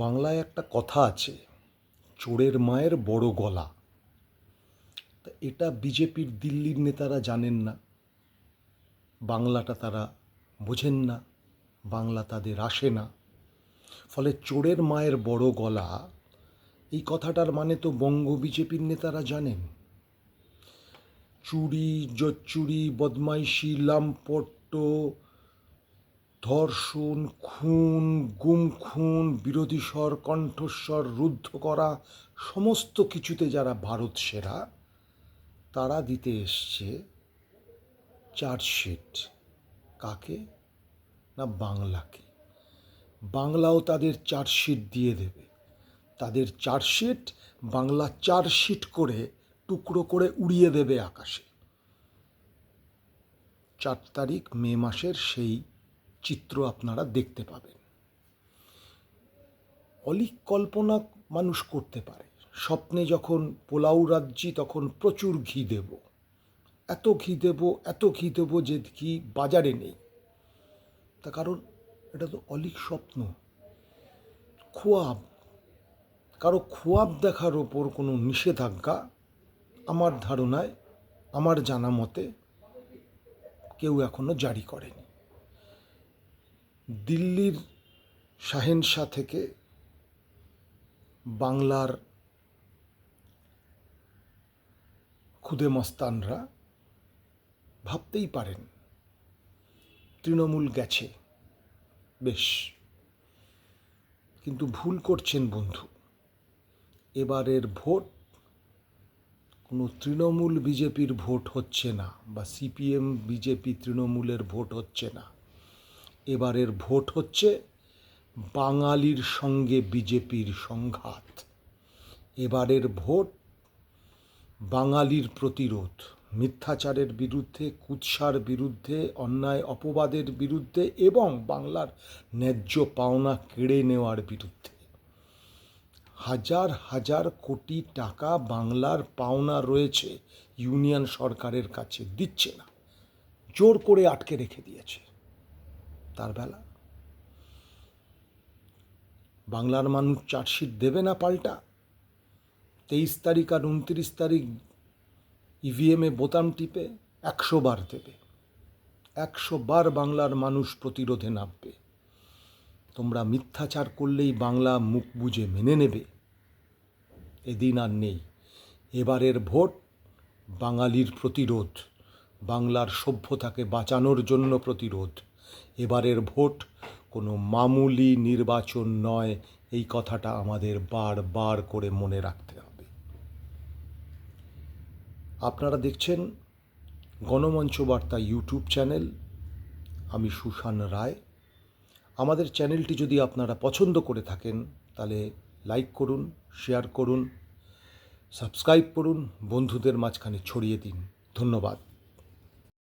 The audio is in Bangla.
বাংলায় একটা কথা আছে, চোরের মায়ের বড় গলা। তা এটা বিজেপির দিল্লির নেতারা জানেন না, বাংলাটা তারা বোঝেন না, বাংলা তাদের আসে না। ফলে চোরের মায়ের বড় গলা এই কথাটার মানে তো বঙ্গ বিজেপির নেতারা জানেন। চুরি, জচ্চুরি, বদমাইশি, লাম্পট্য, ধর্ষণ, খুন, গুম খুন, বিরোধী স্বর কণ্ঠস্বর রুদ্ধ করা, সমস্ত কিছুতে যারা ভারত সেরা, তারা দিতে এসছে চার্জশিট। কাকে? না বাংলাকে। বাংলাও তাদের চার্জশিট দিয়ে দেবে। তাদের চার্জশিট বাংলা চার্জশিট করে টুকরো করে উড়িয়ে দেবে আকাশে। 4 তারিখ মে মাসের সেই চিত্র আপনারা দেখতে পাবেন। অলীক কল্পনা মানুষ করতে পারে। স্বপ্নে যখন পোলাও রাজ্যি তখন প্রচুর ঘি দেব, এত ঘি দেব, এত ঘি দেব যে ঘি বাজারে নেই। তা কারণ এটা তো অলীক স্বপ্ন, খোয়াব। কারো খোয়াব দেখার ওপর কোনো নিষেধাজ্ঞা আমার ধারণায়, আমার জানা মতে কেউ এখনো জারি করেনি। দিল্লির শাহেনশাহ থেকে বাংলার খুদে মস্তানরা ভাবতেই পারেন তৃণমূল গেছে বেশ, কিন্তু ভুল করছেন বন্ধু। এবারের ভোট কোনো তৃণমূল বিজেপির ভোট হচ্ছে না, বা সিপিএম বিজেপি তৃণমূলের ভোট হচ্ছে না। এবারের ভোট হচ্ছে বাঙালির সঙ্গে বিজেপির সংঘাত। এবারের ভোট বাঙালির প্রতিরোধ, মিথ্যাচারের বিরুদ্ধে, কুৎসার বিরুদ্ধে, অন্যায় অপবাদের বিরুদ্ধে এবং বাংলার ন্যায্য পাওনা কেড়ে নেওয়ার বিরুদ্ধে। হাজার হাজার কোটি টাকা বাংলার পাওনা রয়েছে ইউনিয়ন সরকারের কাছে, দিচ্ছে না, জোর করে আটকে রেখে দিয়েছে। তার বেলা বাংলার মানুষ চার্জশিট দেবে না পাল্টা? 23 তারিখ আর 29 তারিখ ইভিএমে বোতাম টিপে 100 বার দেবে। 100 বার বাংলার মানুষ প্রতিরোধে নামবে। তোমরা মিথ্যাচার করলেই বাংলা মুখ বুজে মেনে নেবে, এদিন আর নেই। এবারের ভোট বাঙালির প্রতিরোধ, বাংলার সভ্যতাকে বাঁচানোর জন্য প্রতিরোধ। এবারের ভোট কোনো মামুলি নির্বাচন নয়, এই কথাটা আমাদের বারবার করে মনে রাখতে হবে। আপনারা দেখছেন গণমঞ্চ বার্তা ইউটিউব চ্যানেল, আমি সুশান রায়। আমাদের চ্যানেলটি যদি আপনারা পছন্দ করে থাকেন তাহলে লাইক করুন, শেয়ার করুন, সাবস্ক্রাইব করুন, বন্ধুদের মাঝখানে ছড়িয়ে দিন। ধন্যবাদ।